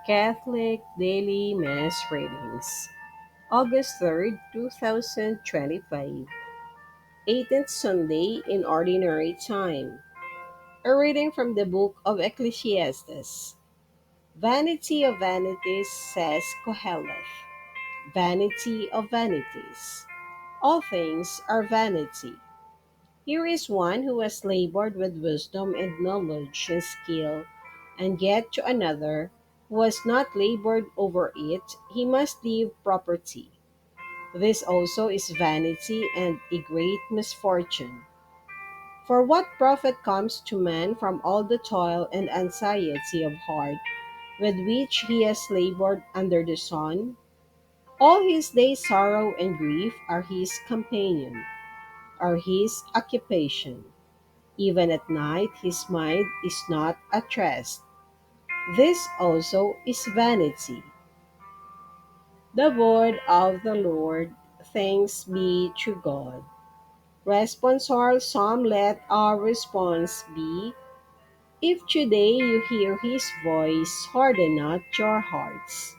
Catholic Daily Mass Readings, August 3rd, 2025, 18th Sunday in Ordinary Time. A reading from the book of Ecclesiastes. Vanity of vanities, says Koheleth. Vanity of vanities. All things are vanity. Here is one who has labored with wisdom and knowledge and skill, and yet to another who has not labored over it, he must leave property. This also is vanity and a great misfortune. For what profit comes to man from all the toil and anxiety of heart with which he has labored under the sun? All his days sorrow and grief are his companion, are his occupation. Even at night his mind is not at rest. This also is vanity. The word of the Lord. Thanks be to God. Responsorial Psalm. Let our response be, if today you hear his voice, harden not your hearts.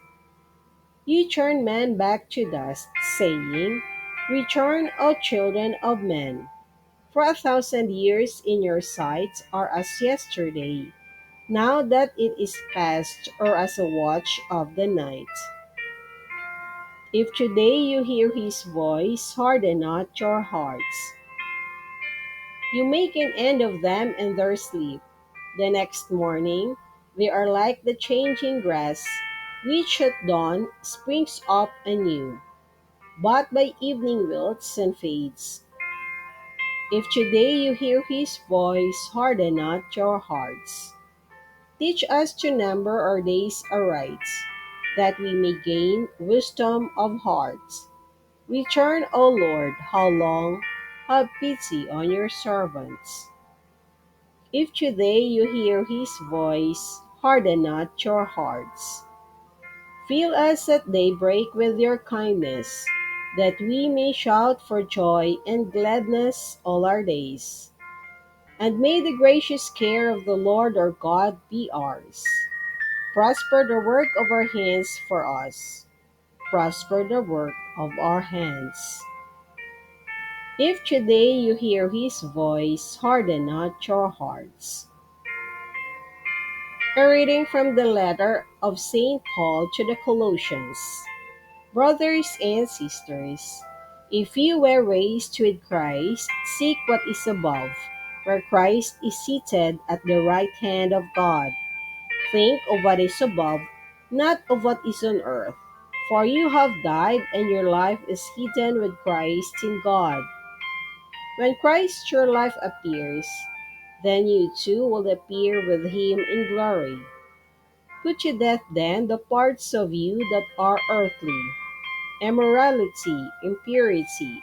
You turn man back to dust, saying, return, O children of men. For 1,000 years in your sight are as yesterday, now that it is past, or as a watch of the night. If today you hear his voice, harden not your hearts. You make an end of them in their sleep. The next morning, they are like the changing grass, which at dawn springs up anew, but by evening wilts and fades. If today you hear his voice, harden not your hearts. Teach us to number our days aright, that we may gain wisdom of heart. Return, O Lord, how long? Have pity on your servants. If today you hear his voice, harden not your hearts. Fill us at daybreak with your kindness, that we may shout for joy and gladness all our days. And may the gracious care of the Lord our God be ours. Prosper the work of our hands for us. Prosper the work of our hands. If today you hear his voice, harden not your hearts. A reading from the letter of St. Paul to the Colossians. Brothers and sisters, if you were raised with Christ, seek what is above, where Christ is seated at the right hand of God. Think of what is above, not of what is on earth. For you have died, and your life is hidden with Christ in God. When Christ your life appears, then you too will appear with him in glory. Put to death then the parts of you that are earthly: immorality, impurity,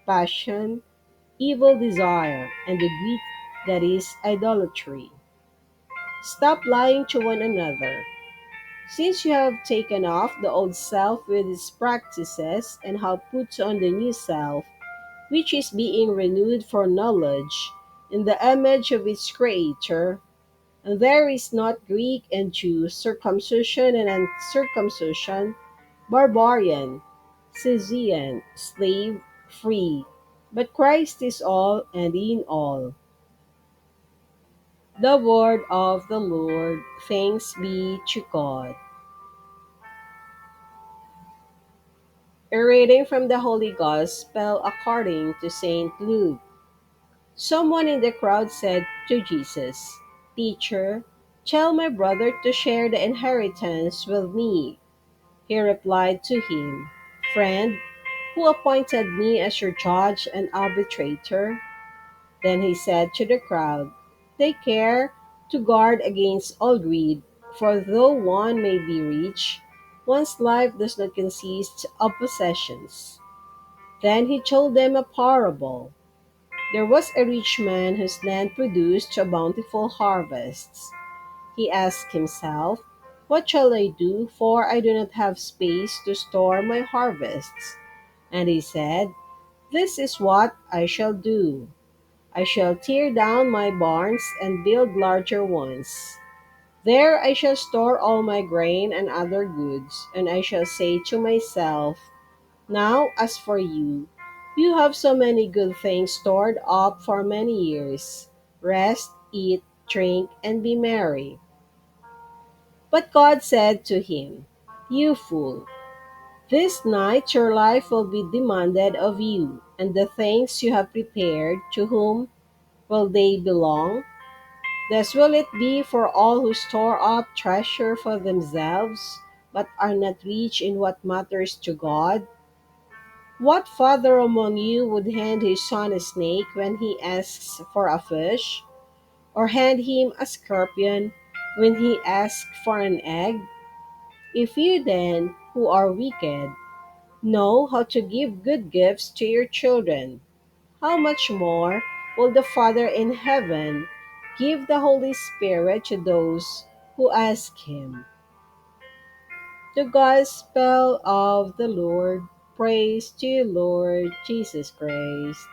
passion, evil desire, and the greed that is idolatry. Stop lying to one another, since you have taken off the old self with its practices and have put on the new self, which is being renewed for knowledge in the image of its creator. And there is not Greek and Jew, circumcision and uncircumcision, barbarian, Scythian, slave, free, but Christ is all and in all. The word of the Lord. Thanks be to God. A reading from the Holy Gospel according to St. Luke. Someone in the crowd said to Jesus, teacher, tell my brother to share the inheritance with me. He replied to him, friend, who appointed me as your judge and arbitrator? Then he said to the crowd, take care to guard against all greed, for though one may be rich, one's life does not consist of possessions. Then he told them a parable. There was a rich man whose land produced a bountiful harvests. He asked himself, what shall I do, for I do not have space to store my harvests? And he said, this is what I shall do. I shall tear down my barns and build larger ones. There I shall store all my grain and other goods, and I shall say to myself, now as for you, you have so many good things stored up for many years. Rest, eat, drink, and be merry. But God said to him, you fool, this night your life will be demanded of you, and the things you have prepared, to whom will they belong? Thus will it be for all who store up treasure for themselves, but are not rich in what matters to God. What father among you would hand his son a snake when he asks for a fish, or hand him a scorpion when he asks for an egg? If you then, who are wicked, know how to give good gifts to your children, how much more will the Father in heaven give the Holy Spirit to those who ask him? The Gospel of the Lord. Praise to you, Lord Jesus Christ.